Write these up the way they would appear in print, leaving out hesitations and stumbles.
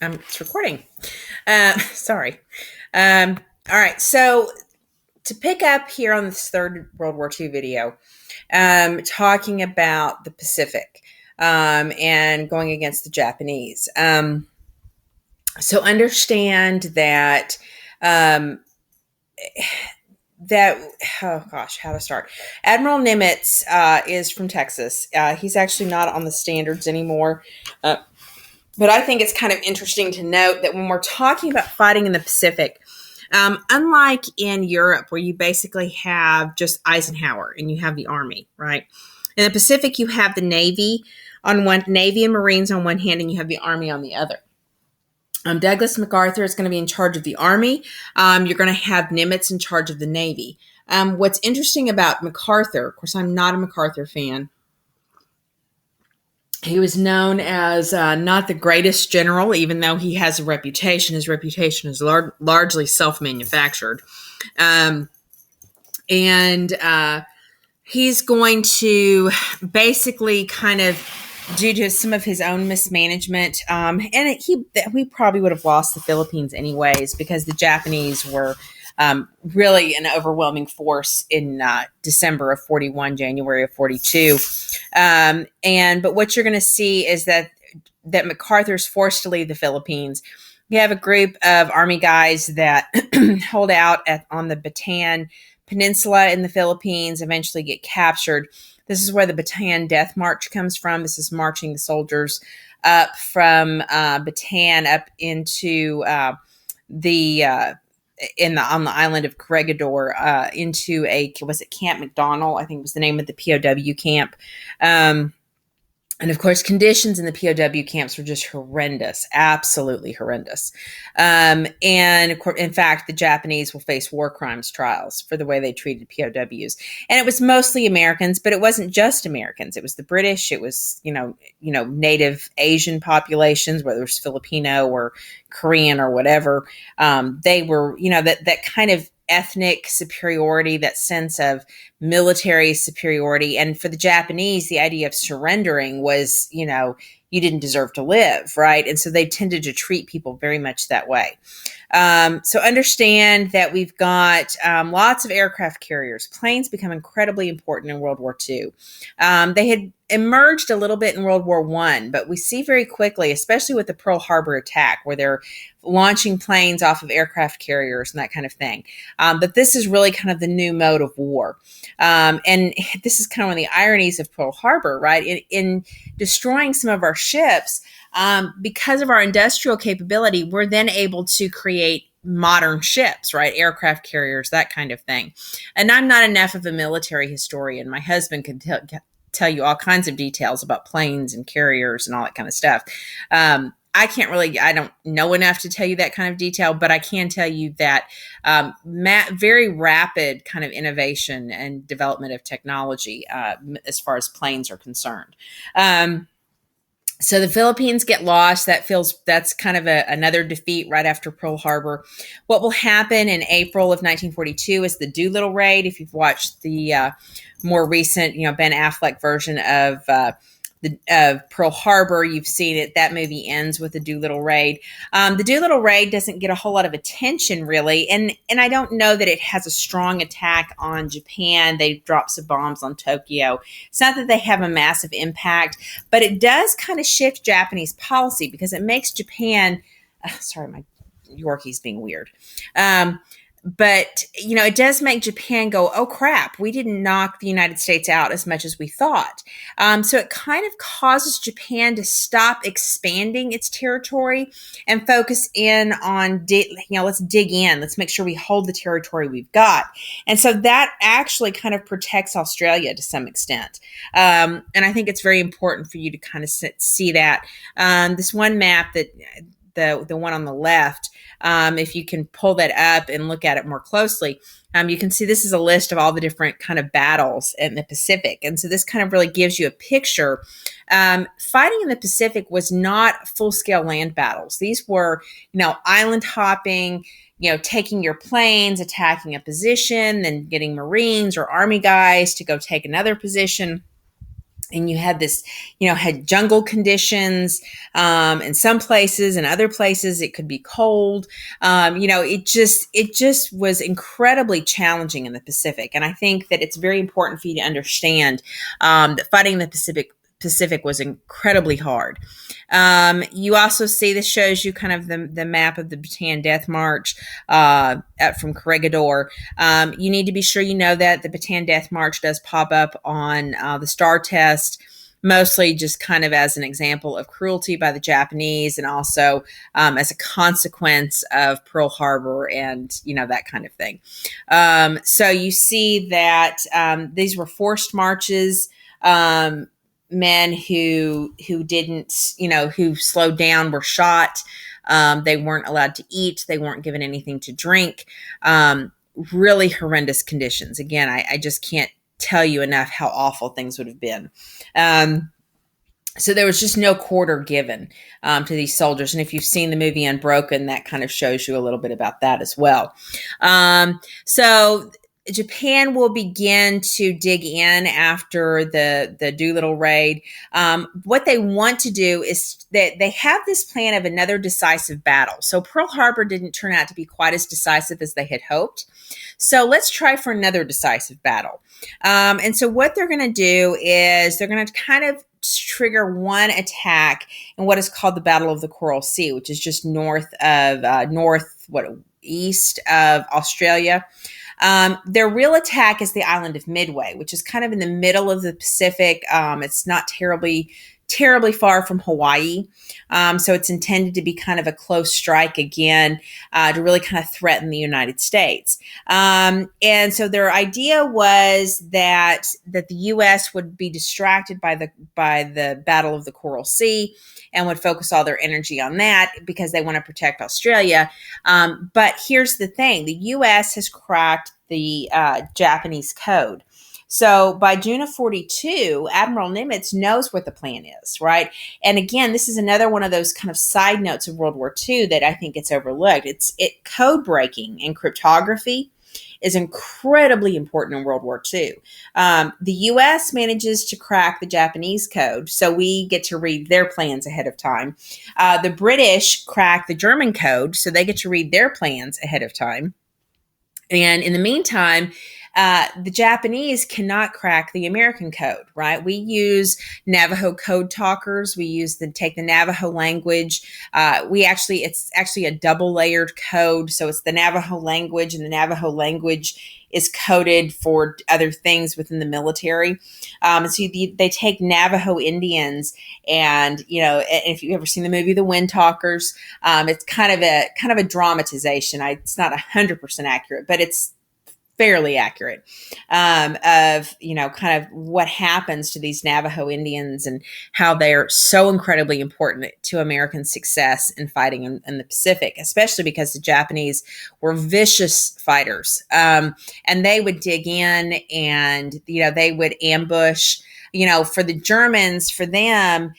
It's recording. Sorry. All right. So to pick up here on this third World War II video, talking about the Pacific and going against the Japanese. So understand that um, that oh gosh, how to start? Admiral Nimitz is from Texas. He's actually not on the standards anymore. Uh, But I think it's kind of interesting to note that when we're talking about fighting in the Pacific, unlike in Europe, where you basically have just Eisenhower and you have the Army, right? In the Pacific, you have the Navy and Marines on one hand, and you have the Army on the other. Douglas MacArthur is going to be in charge of the Army. You're going to have Nimitz in charge of the Navy. What's interesting about MacArthur, of course, I'm not a MacArthur fan. He was known as not the greatest general, even though he has a reputation. His reputation is largely self-manufactured. Um, and he's going to basically kind of, due to some of his own mismanagement, we probably would have lost the Philippines anyways, because the Japanese were really an overwhelming force in December of 41, January of 42. But what you're going to see is that MacArthur's forced to leave the Philippines. You have a group of Army guys that hold out on the Bataan Peninsula in the Philippines, eventually get captured. This is where the Bataan Death March comes from. This is marching the soldiers up from Bataan up into on the island of Corregidor into was it Camp McDonald? I think was the name of the POW camp. And of course, conditions in the POW camps were just horrendous, absolutely horrendous. And in fact, the Japanese will face war crimes trials for the way they treated POWs. And it was mostly Americans, but it wasn't just Americans. It was the British. It was native Asian populations, whether it was Filipino or Korean or whatever. They were that kind of ethnic superiority, that sense of military superiority. And for the Japanese, the idea of surrendering was, you didn't deserve to live, right? And so they tended to treat people very much that way. So understand that we've got lots of aircraft carriers. Planes become incredibly important in World War II. They had emerged a little bit in World War I, but we see very quickly, especially with the Pearl Harbor attack, where they're launching planes off of aircraft carriers and that kind of thing. But this is really kind of the new mode of war. And this is kind of one of the ironies of Pearl Harbor, right? In destroying some of our ships, because of our industrial capability, we're then able to create modern ships, right? Aircraft carriers, that kind of thing. And I'm not enough of a military historian. My husband can tell you all kinds of details about planes and carriers and all that kind of stuff. I don't know enough to tell you that kind of detail, but I can tell you that very rapid kind of innovation and development of technology as far as planes are concerned. So the Philippines get lost. That's kind of another defeat right after Pearl Harbor. What will happen in April of 1942 is the Doolittle raid. If you've watched the more recent, Ben Affleck version of Pearl Harbor, you've seen it. That movie ends with the Doolittle raid. The Doolittle raid doesn't get a whole lot of attention, really, and I don't know that it has a strong attack on Japan. They drop some bombs on Tokyo. It's not that they have a massive impact, but it does kind of shift Japanese policy because it makes Japan. Sorry, my Yorkie's being weird. But, it does make Japan go, oh, crap, we didn't knock the United States out as much as we thought. So it kind of causes Japan to stop expanding its territory and focus in on, let's dig in. Let's make sure we hold the territory we've got. And so that actually kind of protects Australia to some extent. And I think it's very important for you to kind of see that. This one map that the one on the left, if you can pull that up and look at it more closely, you can see this is a list of all the different kind of battles in the Pacific. And so this kind of really gives you a picture. Fighting in the Pacific was not full-scale land battles. These were, island hopping, taking your planes, attacking a position, then getting Marines or Army guys to go take another position. and you had this, had jungle conditions in some places, and other places it could be cold. It just was incredibly challenging in the Pacific, and I think that it's very important for you to understand that fighting in the Pacific was incredibly hard. You also see, this shows you kind of the map of the Bataan Death March from Corregidor. You need to be sure you know that the Bataan Death March does pop up on the STAR test, mostly just kind of as an example of cruelty by the Japanese, and also as a consequence of Pearl Harbor and, that kind of thing. So you see that these were forced marches. Men who didn't, who slowed down were shot. They weren't allowed to eat. They weren't given anything to drink. Really horrendous conditions. Again, I just can't tell you enough how awful things would have been. So there was just no quarter given to these soldiers. And if you've seen the movie Unbroken, that kind of shows you a little bit about that as well. So Japan will begin to dig in after the Doolittle raid. What they want to do is that they have this plan of another decisive battle. So Pearl Harbor didn't turn out to be quite as decisive as they had hoped. So let's try for another decisive battle. And so what they're going to do is they're going to kind of trigger one attack in what is called the Battle of the Coral Sea, which is just east of Australia. Their real attack is the island of Midway, which is kind of in the middle of the Pacific. It's not terribly far from Hawaii. So it's intended to be kind of a close strike again, to really kind of threaten the United States. And so their idea was that the U.S. would be distracted by the Battle of the Coral Sea and would focus all their energy on that because they want to protect Australia. But here's the thing. The U.S. has cracked the Japanese code. So by June of 42, Admiral Nimitz knows what the plan is, right? And again, this is another one of those kind of side notes of World War II that I think gets overlooked. Code breaking and cryptography is incredibly important in World War II. The U.S. manages to crack the Japanese code, so we get to read their plans ahead of time. The British crack the German code, so they get to read their plans ahead of time. And in the meantime, the Japanese cannot crack the American code, right? We use Navajo code talkers. We take the Navajo language. It's actually a double layered code. So it's the Navajo language, and the Navajo language is coded for other things within the military. So they take Navajo Indians, and if you've ever seen the movie The Wind Talkers, it's kind of a dramatization. It's not 100% accurate, but it's fairly accurate of kind of what happens to these Navajo Indians and how they're so incredibly important to American success in fighting in the Pacific, especially because the Japanese were vicious fighters, and they would dig in, and they would ambush. For the Germans, for them,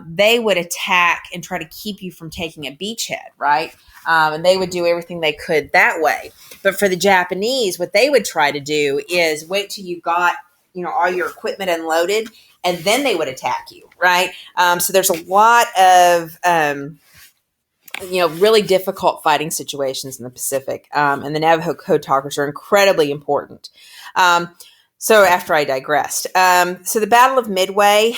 they would attack and try to keep you from taking a beachhead, right? And they would do everything they could that way. But for the Japanese, what they would try to do is wait till you got, all your equipment unloaded, and then they would attack you, right? So there's a lot of, really difficult fighting situations in the Pacific. And the Navajo code talkers are incredibly important. So after I digressed, so the Battle of Midway,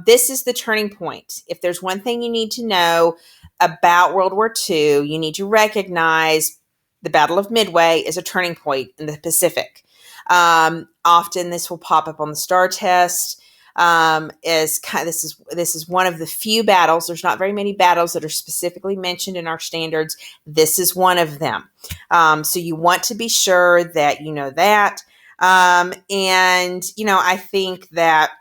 this is the turning point. If there's one thing you need to know about World War II, you need to recognize the Battle of Midway is a turning point in the Pacific. Often this will pop up on the STAR test. This is one of the few battles. There's not very many battles that are specifically mentioned in our standards. This is one of them. So you want to be sure that you know that. I think that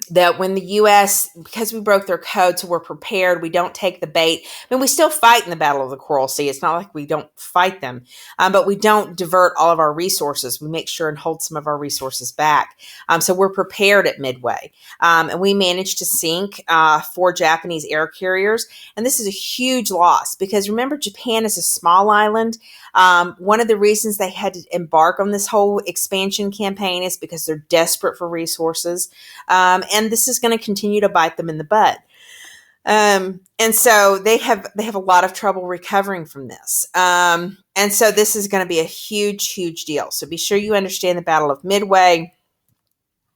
that when the U.S., because we broke their code, so we're prepared, we don't take the bait. I mean, we still fight in the Battle of the Coral Sea. It's not like we don't fight them, but we don't divert all of our resources. We make sure and hold some of our resources back. So we're prepared at Midway. And we managed to sink 4 Japanese air carriers. And this is a huge loss because remember, Japan is a small island. One of the reasons they had to embark on this whole expansion campaign is because they're desperate for resources. And this is going to continue to bite them in the butt. And so they have a lot of trouble recovering from this. And so this is going to be a huge, huge deal. So be sure you understand the Battle of Midway.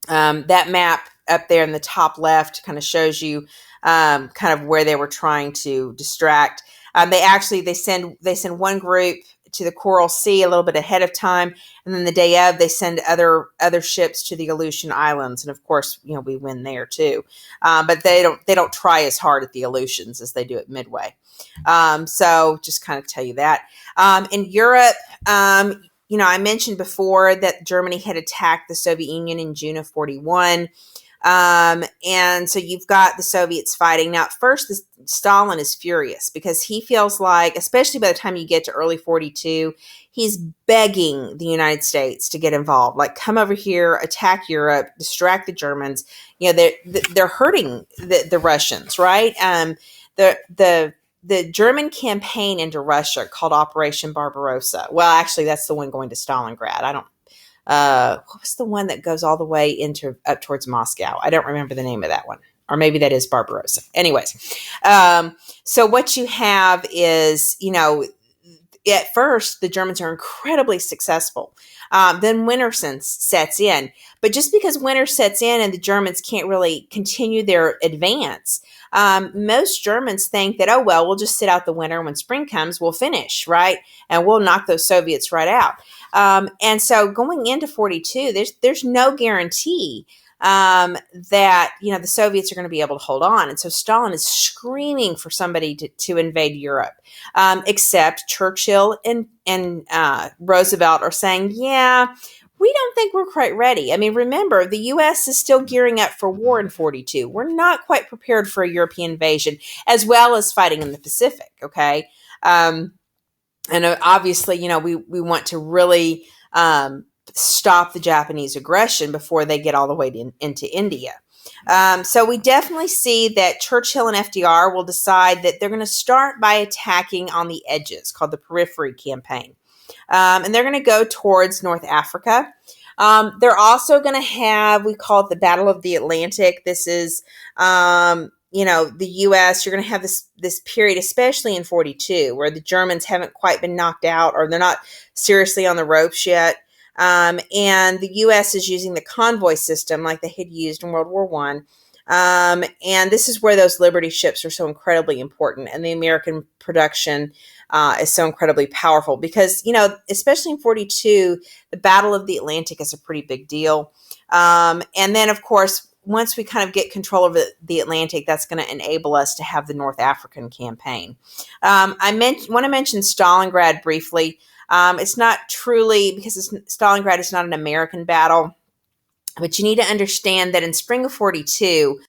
That map up there in the top left kind of shows you kind of where they were trying to distract. They send one group to the Coral Sea a little bit ahead of time, and then the day of they send other ships to the Aleutian Islands, and of course, we win there too. But they don't try as hard at the Aleutians as they do at Midway. So just kind of tell you that. In Europe, I mentioned before that Germany had attacked the Soviet Union in June of 41. And so you've got the Soviets fighting. Now, at first, Stalin is furious because he feels like, especially by the time you get to early 42, he's begging the United States to get involved. Like, come over here, attack Europe, distract the Germans. They're hurting the Russians, right? The German campaign into Russia called Operation Barbarossa. Well, actually, that's the one going to Stalingrad. What was the one that goes all the way up towards Moscow? I don't remember the name of that one. Or maybe that is Barbarossa. Anyways, so what you have is, at first, the Germans are incredibly successful. Then winter sets in. But just because winter sets in and the Germans can't really continue their advance, most Germans think that, oh, well, we'll just sit out the winter. When spring comes, we'll finish, right? And we'll knock those Soviets right out. And so going into 42, there's no guarantee that, the Soviets are going to be able to hold on. And so Stalin is screaming for somebody to invade Europe, except Churchill and Roosevelt are saying, yeah, we don't think we're quite ready. I mean, remember, the U.S. is still gearing up for war in 42. We're not quite prepared for a European invasion, as well as fighting in the Pacific, okay? And obviously, we want to really stop the Japanese aggression before they get all the way into India. So we definitely see that Churchill and FDR will decide that they're going to start by attacking on the edges, called the Periphery Campaign. And they're going to go towards North Africa. They're also going to have, we call it the Battle of the Atlantic. This is, the U.S., you're going to have this period, especially in 42, where the Germans haven't quite been knocked out or they're not seriously on the ropes yet. And the U.S. is using the convoy system like they had used in World War I. And this is where those Liberty ships are so incredibly important. And the American production is so incredibly powerful because, especially in 42, the Battle of the Atlantic is a pretty big deal. And then, of course, once we kind of get control of the Atlantic, that's going to enable us to have the North African campaign. I want to mention Stalingrad briefly. It's not truly, because Stalingrad is not an American battle, but you need to understand that in spring of 42,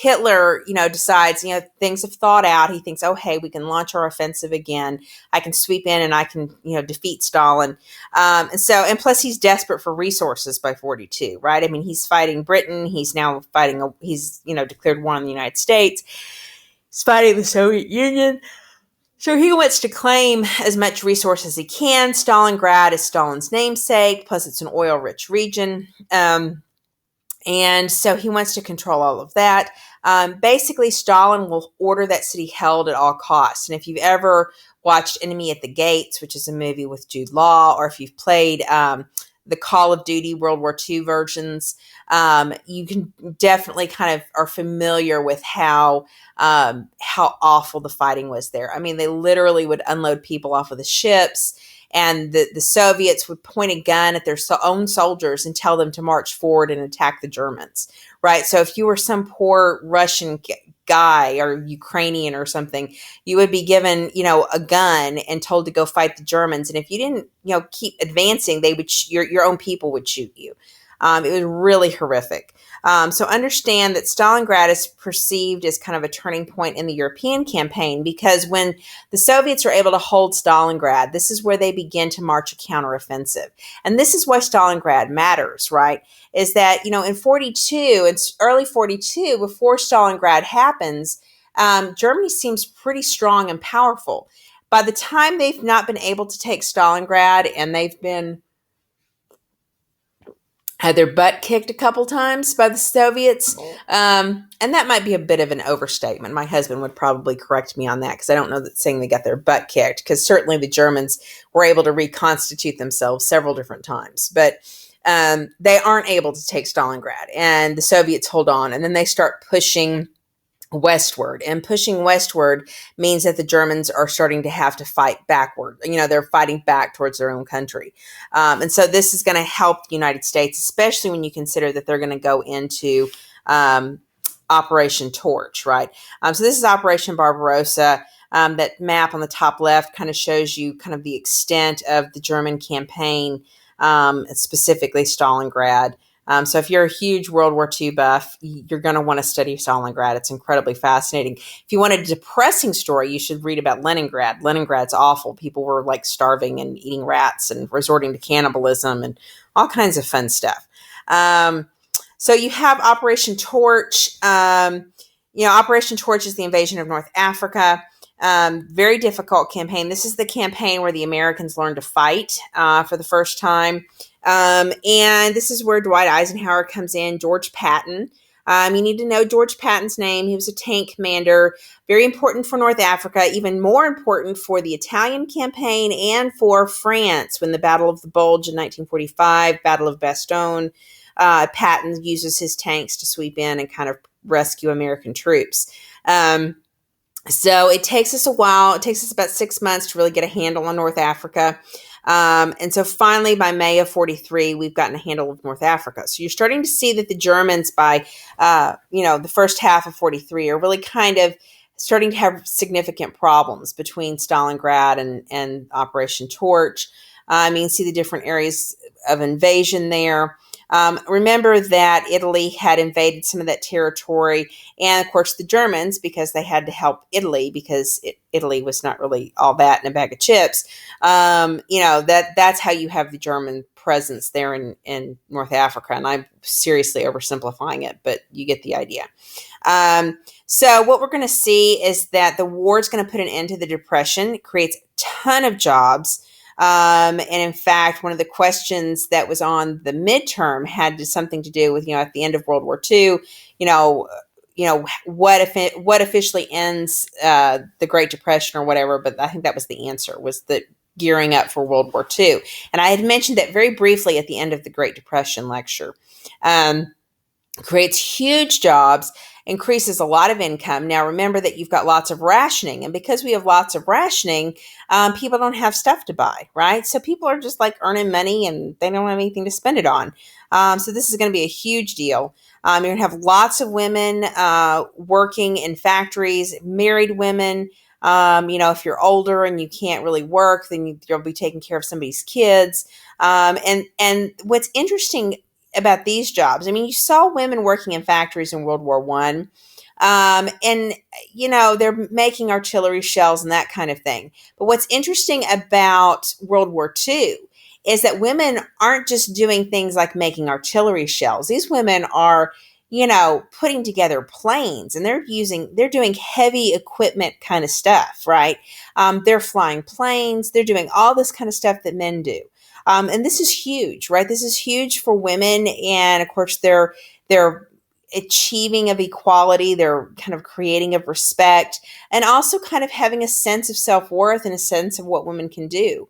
Hitler, decides, things have thawed out. He thinks, oh, hey, we can launch our offensive again. I can sweep in and I can, defeat Stalin. And plus he's desperate for resources by 42, right? I mean, he's fighting Britain. He's now he's declared war on the United States. He's fighting the Soviet Union. So he wants to claim as much resource as he can. Stalingrad is Stalin's namesake, plus it's an oil-rich region. And so he wants to control all of that. Basically, Stalin will order that city held at all costs. And if you've ever watched Enemy at the Gates, which is a movie with Jude Law, or if you've played the Call of Duty World War II versions, you can definitely kind of are familiar with how awful the fighting was there. I mean, they literally would unload people off of the ships, and the Soviets would point a gun at their own soldiers and tell them to march forward and attack the Germans, right? So if you were some poor Russian guy or Ukrainian or something, you would be given, a gun and told to go fight the Germans. And if you didn't, keep advancing, they would your own people would shoot you. It was really horrific. So understand that Stalingrad is perceived as kind of a turning point in the European campaign, because when the Soviets are able to hold Stalingrad, this is where they begin to march a counteroffensive. And this is why Stalingrad matters, right? Is that, in 42, it's early 42, before Stalingrad happens, Germany seems pretty strong and powerful. by the time they've not been able to take Stalingrad and they've been had their butt kicked a couple times by the Soviets. And that might be a bit of an overstatement. My husband would probably correct me on that because I don't know that saying they got their butt kicked, because certainly the Germans were able to reconstitute themselves several different times. But they aren't able to take Stalingrad, and the Soviets hold on, and then they start pushing westward, and pushing westward means that the Germans are starting to have to fight backward. They're fighting back towards their own country. And so this is going to help the United States, especially when you consider that they're going to go into Operation Torch, right? So this is Operation Barbarossa. That map on the top left kind of shows you kind of the extent of the German campaign, specifically Stalingrad. So if you're a huge World War II buff, you're going to want to study Stalingrad. It's incredibly fascinating. If you want a depressing story, you should read about Leningrad. Leningrad's awful. People were like starving and eating rats and resorting to cannibalism and all kinds of fun stuff. So you have Operation Torch. Operation Torch is the invasion of North Africa. Very difficult campaign. This is the campaign where the Americans learned to fight for the first time. And this is where Dwight Eisenhower comes in, George Patton. You need to know George Patton's name. He was a tank commander, very important for North Africa, even more important for the Italian campaign and for France when the Battle of the Bulge in 1945, Battle of Bastogne, Patton uses his tanks to sweep in and kind of rescue American troops. So it takes us a while. It takes us about 6 months to really get a handle on North Africa. And so finally, by May of 43, we've gotten a handle of North Africa. So you're starting to see that the Germans by, the first half of 43 are really kind of starting to have significant problems between Stalingrad and Operation Torch. You can see the different areas of invasion there. Remember that Italy had invaded some of that territory, and of course the Germans, because they had to help Italy because Italy was not really all that in a bag of chips. That's how you have the German presence there in North Africa, and I'm seriously oversimplifying it, but you get the idea. So what we're going to see is that the war is going to put an end to the Depression. It creates a ton of jobs. And in fact, one of the questions that was on the midterm had something to do with, at the end of World War II, what officially ends the Great Depression or whatever. But I think that was the answer, was the gearing up for World War II. And I had mentioned that very briefly at the end of the Great Depression lecture. Creates huge jobs, increases a lot of income. Now, remember that you've got lots of rationing. And because we have lots of rationing, people don't have stuff to buy, right? So people are just like earning money and they don't have anything to spend it on. So this is going to be a huge deal. You're going to have lots of women working in factories, married women. If you're older and you can't really work, then you'll be taking care of somebody's kids. And what's interesting about these jobs, you saw women working in factories in World War I, and they're making artillery shells and that kind of thing. But what's interesting about World War II is that women aren't just doing things like making artillery shells. These women are, putting together planes, and they're doing heavy equipment kind of stuff, right? They're flying planes. They're doing all this kind of stuff that men do. And this is huge, right? This is huge for women. And of course, they're achieving of equality. They're kind of creating of respect, and also kind of having a sense of self-worth and a sense of what women can do.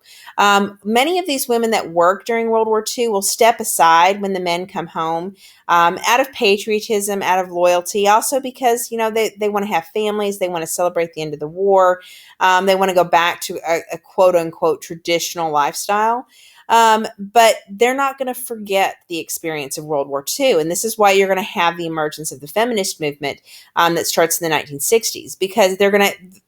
Many of these women that work during World War II will step aside when the men come home, out of patriotism, out of loyalty, also because, they want to have families. They want to celebrate the end of the war. They want to go back to a quote unquote traditional lifestyle. But they're not going to forget the experience of World War II. And this is why you're going to have the emergence of the feminist movement that starts in the 1960s, because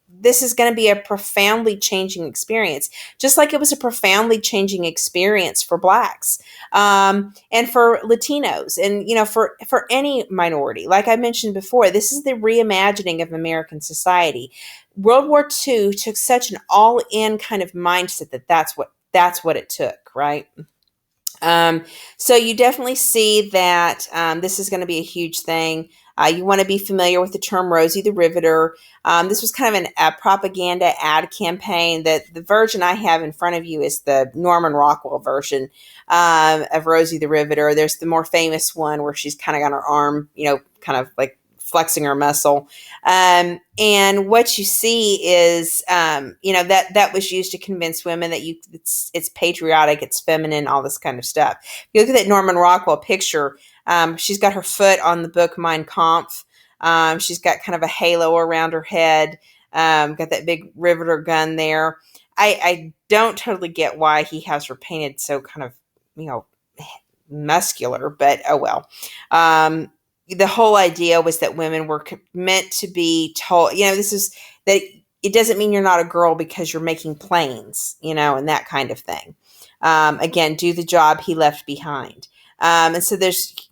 this is going to be a profoundly changing experience, just like it was a profoundly changing experience for Blacks and for Latinos and, for any minority. Like I mentioned before, this is the reimagining of American society. World War II took such an all-in kind of mindset that's what it took, right? Um, so you definitely see that this is going to be a huge thing. You want to be familiar with the term Rosie the Riveter. This was kind of a propaganda ad campaign. That the version I have in front of you is the Norman Rockwell version of Rosie the Riveter. There's the more famous one where she's kind of got her arm, kind of like flexing her muscle. And what you see is, that was used to convince women that it's patriotic, it's feminine, all this kind of stuff. If you look at that Norman Rockwell picture, she's got her foot on the book Mein Kampf. She's got kind of a halo around her head. Got that big riveter gun there. I don't totally get why he has her painted so kind of, muscular, but oh well. The whole idea was that women were meant to be told, this is that it doesn't mean you're not a girl because you're making planes, and that kind of thing. Again, do the job he left behind. And so there's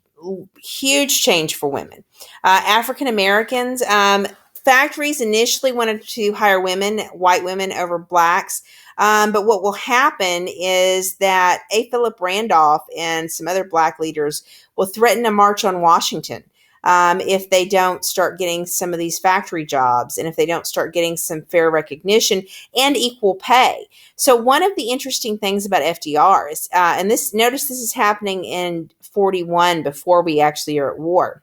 huge change for women. African Americans, factories initially wanted to hire white women over blacks. But what will happen is that A. Philip Randolph and some other black leaders will threaten a march on Washington if they don't start getting some of these factory jobs and if they don't start getting some fair recognition and equal pay. So one of the interesting things about FDR is, notice this is happening in 41 before we actually are at war.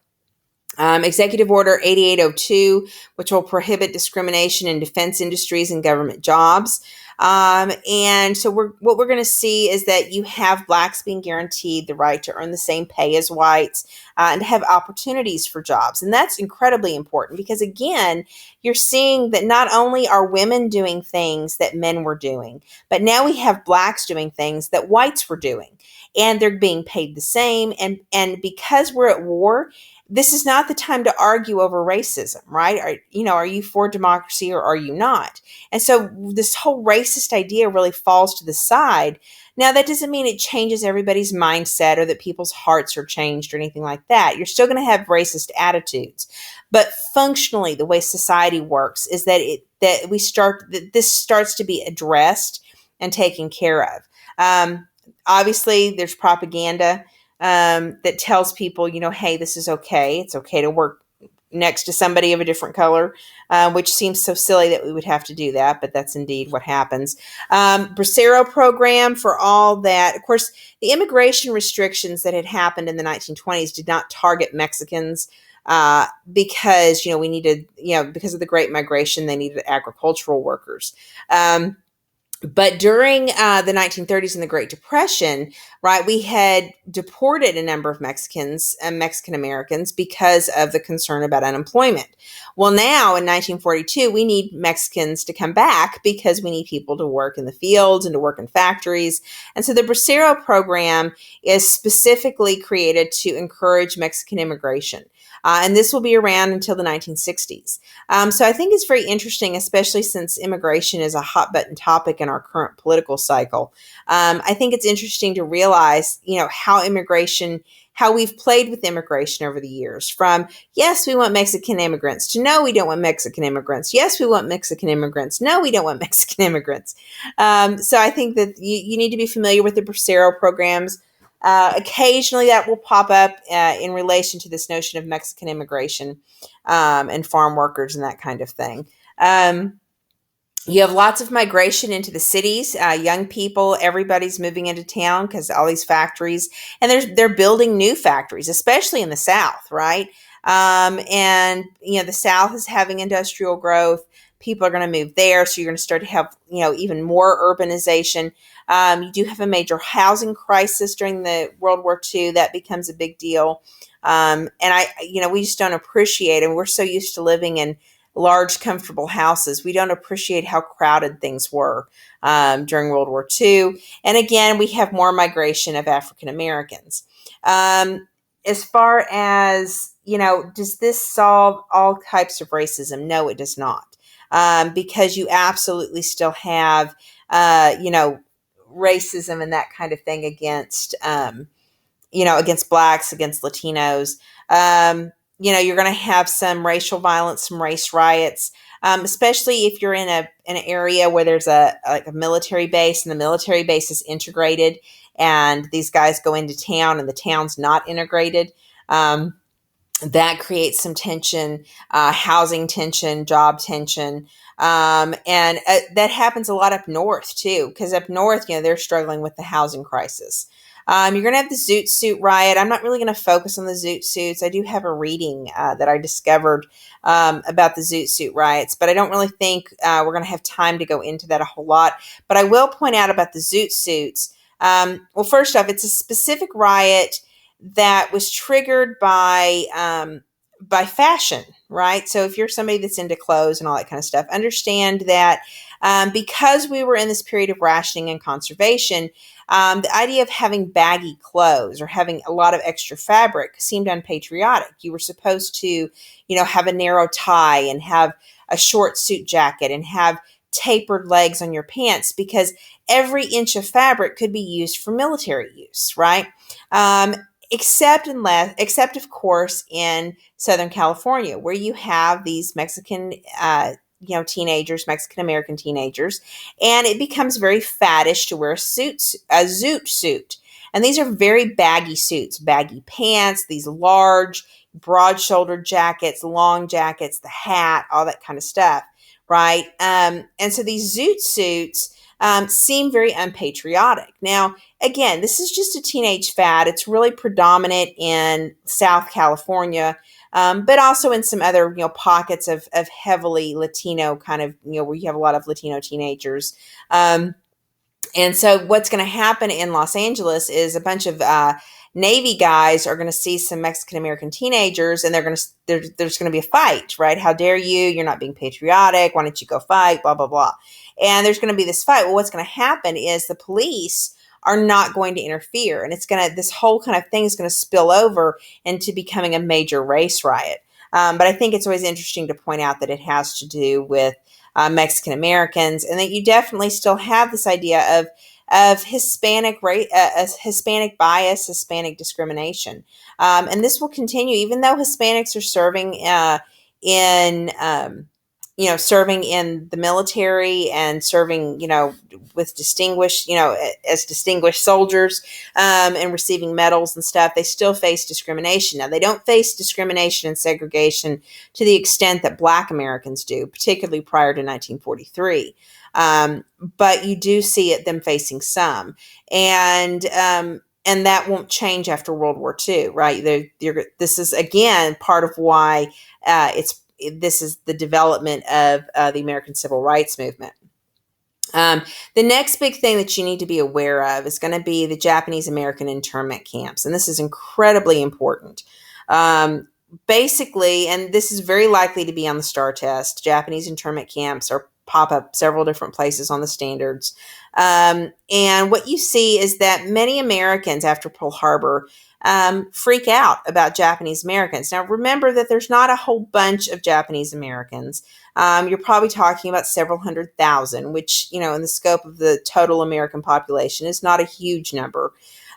Executive Order 8802, which will prohibit discrimination in defense industries and government jobs. And so what we're going to see is that you have blacks being guaranteed the right to earn the same pay as whites and to have opportunities for jobs. And that's incredibly important because, again, you're seeing that not only are women doing things that men were doing, but now we have blacks doing things that whites were doing. And they're being paid the same. And because we're at war, this is not the time to argue over racism, right? Are you for democracy or are you not? And so this whole racist idea really falls to the side. Now, that doesn't mean it changes everybody's mindset or that people's hearts are changed or anything like that. You're still going to have racist attitudes. But functionally, the way society works is that this starts to be addressed and taken care of. Obviously, there's propaganda that tells people, hey, this is okay. It's okay to work next to somebody of a different color, which seems so silly that we would have to do that, but that's indeed what happens. Bracero program for all that. Of course, the immigration restrictions that had happened in the 1920s did not target Mexicans because, we needed, because of the Great Migration, they needed agricultural workers. But during the 1930s and the Great Depression, right, we had deported a number of Mexicans and Mexican Americans because of the concern about unemployment. Well, now in 1942, we need Mexicans to come back because we need people to work in the fields and to work in factories. And so the Bracero program is specifically created to encourage Mexican immigration. And this will be around until the 1960s. So I think it's very interesting, especially since immigration is a hot button topic in our current political cycle. I think it's interesting to realize, how we've played with immigration over the years, from yes, we want Mexican immigrants to no, we don't want Mexican immigrants. Yes, we want Mexican immigrants. No, we don't want Mexican immigrants. So I think that you need to be familiar with the Bracero programs. Occasionally that will pop up in relation to this notion of Mexican immigration and farm workers and that kind of thing. You have lots of migration into the cities, young people, everybody's moving into town because all these factories, and they're building new factories, especially in the South, right? And the South is having industrial growth. People are going to move there, so you're going to start to have, even more urbanization. You do have a major housing crisis during the World War II. That becomes a big deal. And we just don't appreciate, and we're so used to living in large, comfortable houses. We don't appreciate how crowded things were during World War II. And again, we have more migration of African Americans. As far as, does this solve all types of racism? No, it does not. Because you absolutely still have, racism and that kind of thing against, against blacks, against Latinos. You're going to have some racial violence, some race riots, especially if you're in an area where there's a military base and the military base is integrated and these guys go into town and the town's not integrated. That creates some tension, housing tension, job tension. And that happens a lot up north too, because up north, they're struggling with the housing crisis. You're going to have the Zoot Suit riot. I'm not really going to focus on the Zoot Suits. I do have a reading that I discovered about the Zoot Suit riots, but I don't really think we're going to have time to go into that a whole lot. But I will point out about the Zoot Suits. Well, first off, it's a specific riot that was triggered by fashion, right? So if you're somebody that's into clothes and all that kind of stuff, understand that because we were in this period of rationing and conservation, the idea of having baggy clothes or having a lot of extra fabric seemed unpatriotic. You were supposed to, have a narrow tie and have a short suit jacket and have tapered legs on your pants because every inch of fabric could be used for military use, right? Except of course in Southern California, where you have these Mexican, teenagers, Mexican American teenagers, and it becomes very faddish to wear a zoot suit. And these are very baggy suits, baggy pants, these large, broad-shouldered jackets, long jackets, the hat, all that kind of stuff, right? And so these zoot suits seem very unpatriotic. Now, again, this is just a teenage fad. It's really predominant in South California, but also in some other, pockets of heavily Latino kind of, where you have a lot of Latino teenagers. And so what's going to happen in Los Angeles is a bunch of Navy guys are going to see some Mexican American teenagers, and there's going to be a fight, right? How dare you? You're not being patriotic. Why don't you go fight? Blah, blah, blah. And there's going to be this fight. Well, what's going to happen is the police are not going to interfere, and this whole kind of thing is going to spill over into becoming a major race riot. But I think it's always interesting to point out that it has to do with Mexican Americans, and that you definitely still have this idea of Hispanic Hispanic bias, Hispanic discrimination, and this will continue even though Hispanics are serving serving in the military and serving, with distinguished, as distinguished soldiers, and receiving medals and stuff. They still face discrimination. Now, they don't face discrimination and segregation to the extent that Black Americans do, particularly prior to 1943. But you do see them facing some. And that won't change after World War II, right? This is, again, part of why this is the development of the American Civil Rights Movement. The next big thing that you need to be aware of is going to be the Japanese American internment camps. And this is incredibly important. Basically, and this is very likely to be on the STAR test, Japanese internment camps pop up several different places on the standards. And what you see is that many Americans after Pearl Harbor freak out about Japanese Americans. Now, remember that there's not a whole bunch of Japanese Americans. You're probably talking about several 100,000, which, in the scope of the total American population is not a huge number.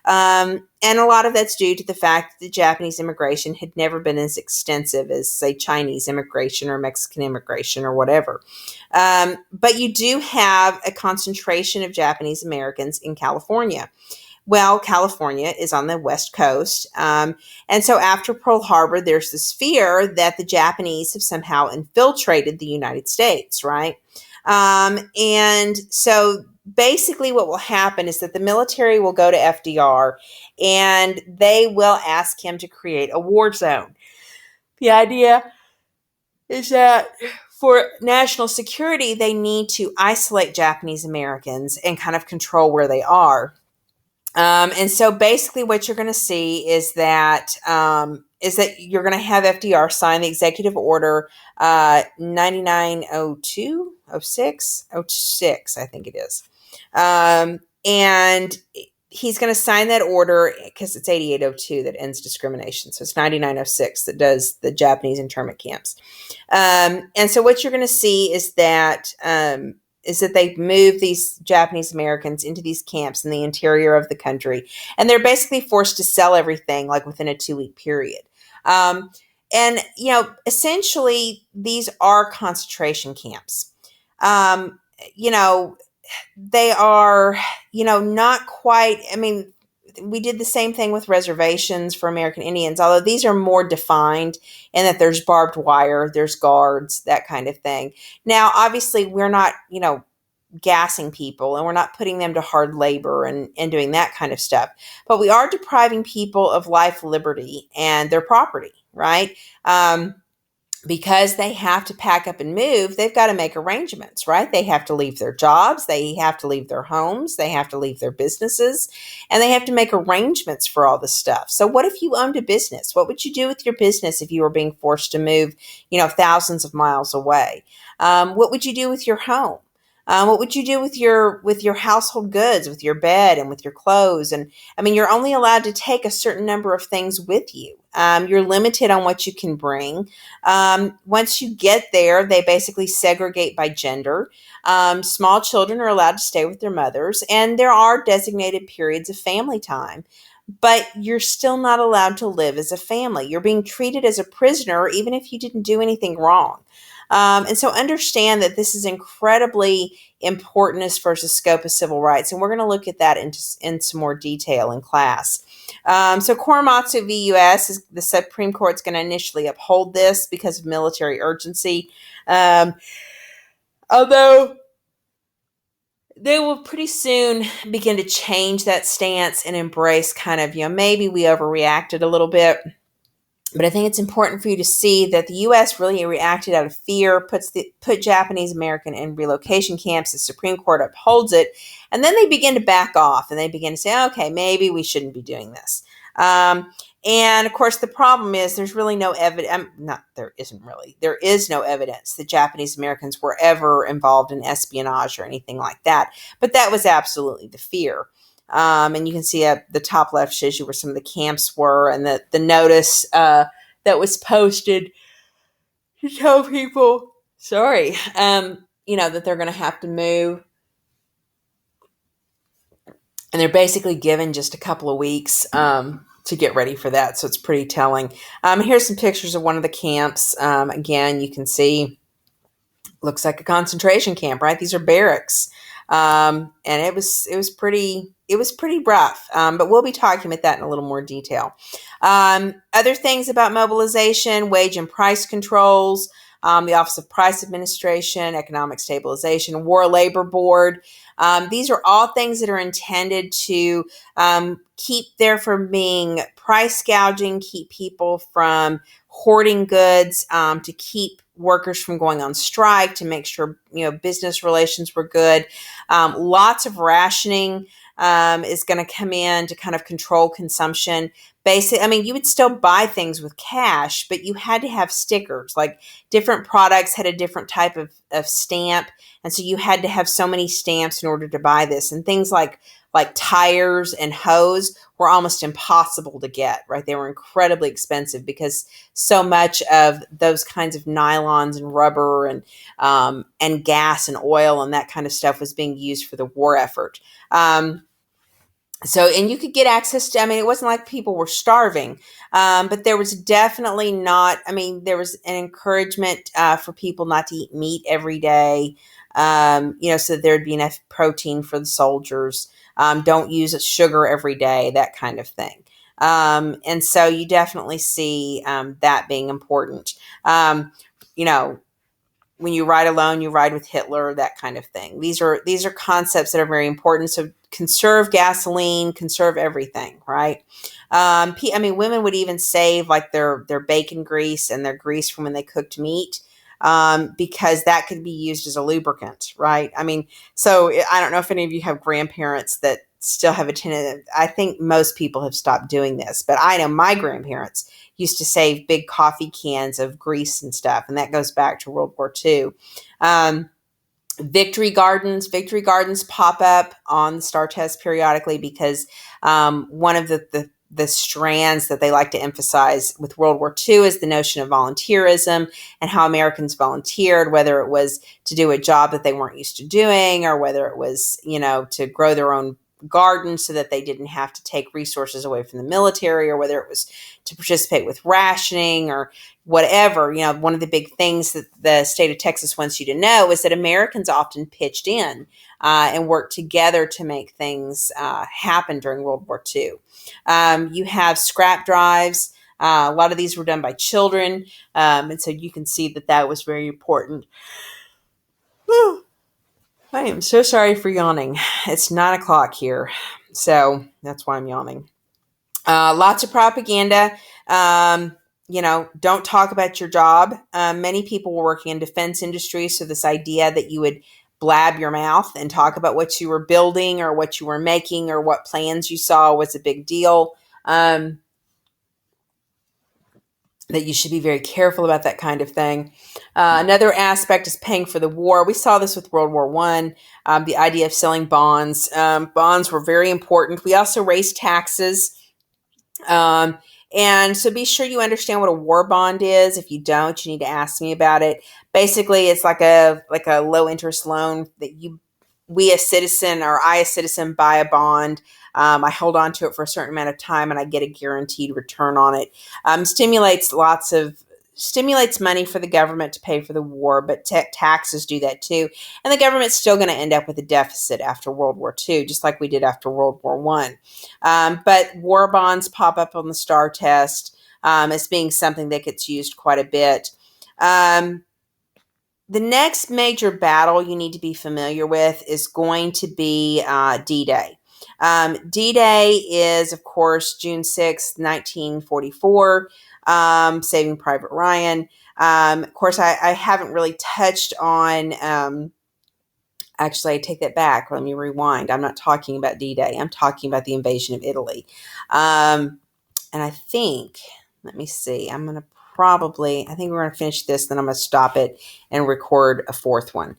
And a lot of that's due to the fact that the Japanese immigration had never been as extensive as, say, Chinese immigration or Mexican immigration or whatever. But you do have a concentration of Japanese Americans in California. Well, California is on the West Coast. And so after Pearl Harbor, there's this fear that the Japanese have somehow infiltrated the United States, right? And so basically what will happen is that the military will go to FDR and they will ask him to create a war zone. The idea is that for national security, they need to isolate Japanese Americans and kind of control where they are. And so basically what you're going to see is that you're going to have FDR sign the executive order 9902, 06, I think it is. And he's going to sign that order because it's 8802 that ends discrimination. So it's 9906 that does the Japanese internment camps. And so what you're going to see is that they've moved these Japanese Americans into these camps in the interior of the country. And they're basically forced to sell everything like within a 2-week period. And, essentially these are concentration camps. they are, not quite, I mean, we did the same thing with reservations for American Indians, although these are more defined in that there's barbed wire, there's guards, that kind of thing. Now, obviously, we're not, gassing people and we're not putting them to hard labor and doing that kind of stuff. But we are depriving people of life, liberty, and their property, right? Because they have to pack up and move, they've got to make arrangements, right? They have to leave their jobs, they have to leave their homes, they have to leave their businesses, and they have to make arrangements for all this stuff. So what if you owned a business? What would you do with your business if you were being forced to move, thousands of miles away? What would you do with your home? What would you do with your household goods, with your bed and with your clothes? And I mean, you're only allowed to take a certain number of things with you. You're limited on what you can bring. Once you get there, they basically segregate by gender. Small children are allowed to stay with their mothers, and there are designated periods of family time. But you're still not allowed to live as a family. You're being treated as a prisoner, even if you didn't do anything wrong. And so understand that this is incredibly important as far as the scope of civil rights. And we're going to look at that in some more detail in class. So Korematsu v. U.S., the Supreme Court's going to initially uphold this because of military urgency. Although they will pretty soon begin to change that stance and embrace kind of, maybe we overreacted a little bit. But I think it's important for you to see that the U.S. really reacted out of fear, put Japanese American in relocation camps. The Supreme Court upholds it. And then they begin to back off and they begin to say, okay, maybe we shouldn't be doing this. And of course, the problem is there's really no evidence. There is no evidence that Japanese Americans were ever involved in espionage or anything like that. But that was absolutely the fear. And you can see at the top left shows you where some of the camps were and the notice that was posted to tell people, that they're going to have to move. And they're basically given just a couple of weeks to get ready for that. So it's pretty telling. Here's some pictures of one of the camps. Again, you can see, looks like a concentration camp, right? These are barracks. And it was pretty rough. But we'll be talking about that in a little more detail. Other things about mobilization: wage and price controls, the Office of Price Administration, Economic Stabilization, War Labor Board. These are all things that are intended to keep there from being price gouging, keep people from hoarding goods, to keep workers from going on strike, to make sure business relations were good. Lots of rationing is going to come in to kind of control consumption. You would still buy things with cash, but you had to have stickers. Like different products had a different type of stamp, and so you had to have so many stamps in order to buy this. And things like tires and hose were almost impossible to get, right? They were incredibly expensive because so much of those kinds of nylons and rubber and gas and oil and that kind of stuff was being used for the war effort. And you could get access to, it wasn't like people were starving, but there was definitely there was an encouragement for people not to eat meat every day, so there'd be enough protein for the soldiers. Don't use sugar every day, that kind of thing. And so you definitely see that being important. When you ride alone, you ride with Hitler, that kind of thing. These are concepts that are very important. So conserve gasoline, conserve everything, right? Women would even save like their bacon grease and their grease from when they cooked meat, because that could be used as a lubricant, right? So I don't know if any of you have grandparents that still have a tendency. I think most people have stopped doing this, but I know my grandparents used to save big coffee cans of grease and stuff, and that goes back to World War II. Victory gardens pop up on the STAR test periodically because one of the strands that they like to emphasize with World War II is the notion of volunteerism and how Americans volunteered, whether it was to do a job that they weren't used to doing or whether it was, to grow their own gardens so that they didn't have to take resources away from the military, or whether it was to participate with rationing or whatever. One of the big things that the state of Texas wants you to know is that Americans often pitched in and worked together to make things happen during World War II. You have scrap drives. A lot of these were done by children, and so you can see that that was very important. Whew. I am so sorry for yawning. It's 9 o'clock here, so that's why I'm yawning. Lots of propaganda. Don't talk about your job. Many people were working in defense industry, so this idea that you would blab your mouth and talk about what you were building or what you were making or what plans you saw was a big deal. That you should be very careful about that kind of thing. Another aspect is paying for the war. We saw this with World War I, the idea of selling bonds. Bonds were very important. We also raised taxes. And so be sure you understand what a war bond is. If you don't, you need to ask me about it. Basically, it's like a low interest loan that we as citizen, or I as citizen, buy a bond. I hold on to it for a certain amount of time, and I get a guaranteed return on it. Stimulates money for the government to pay for the war, but taxes do that too. And the government's still going to end up with a deficit after World War II, just like we did after World War I. But war bonds pop up on the STAR test as being something that gets used quite a bit. The next major battle you need to be familiar with is going to be D-Day. D-Day is, of course, June 6th, 1944, Saving Private Ryan. Of course, I haven't really touched on, actually, I take that back. Let me rewind. I'm not talking about D-Day. I'm talking about the invasion of Italy. And I think, let me see, I think we're going to finish this, then I'm going to stop it and record a fourth one.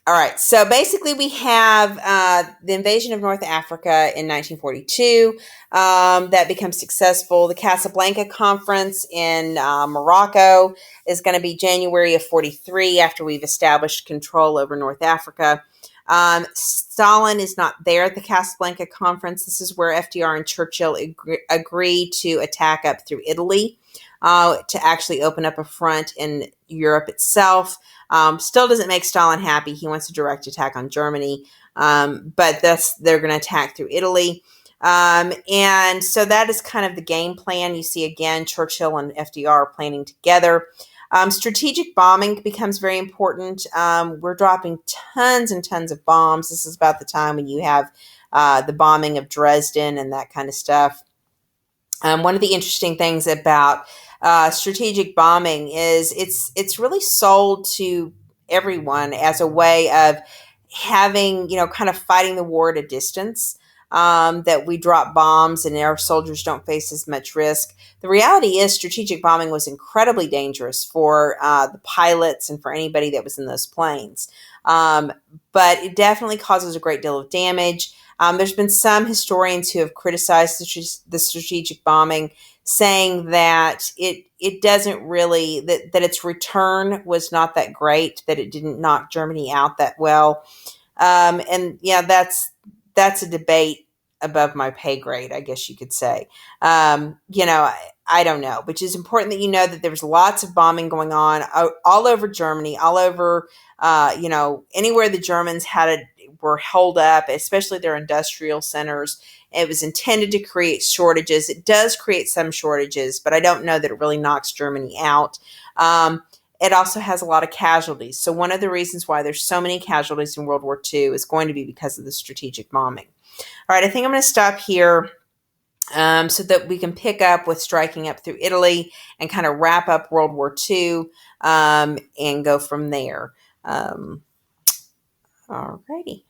All right, so basically we have the invasion of North Africa in 1942 that becomes successful. The Casablanca Conference in Morocco is going to be January of 43 after we've established control over North Africa. Stalin is not there at the Casablanca Conference. This is where FDR and Churchill agree to attack up through Italy to actually open up a front in Europe itself. Still doesn't make Stalin happy. He wants a direct attack on Germany, but they're going to attack through Italy. And so that is kind of the game plan. You see, again, Churchill and FDR planning together. Strategic bombing becomes very important. We're dropping tons and tons of bombs. This is about the time when you have the bombing of Dresden and that kind of stuff. One of the interesting things about strategic bombing is it's really sold to everyone as a way of having, kind of fighting the war at a distance, that we drop bombs and our soldiers don't face as much risk. The reality is strategic bombing was incredibly dangerous for the pilots and for anybody that was in those planes. But it definitely causes a great deal of damage. There's been some historians who have criticized the strategic bombing, saying that it doesn't really, that its return was not that great, that it didn't knock Germany out that well. And yeah, that's a debate above my pay grade, I guess you could say. I don't know, but it's important that you know that there was lots of bombing going on all over Germany, all over, anywhere the Germans were held up, especially their industrial centers. It was intended to create shortages. It does create some shortages, but I don't know that it really knocks Germany out. It also has a lot of casualties. So one of the reasons why there's so many casualties in World War II is going to be because of the strategic bombing. All right, I think I'm going to stop here so that we can pick up with striking up through Italy and kind of wrap up World War II and go from there. All righty.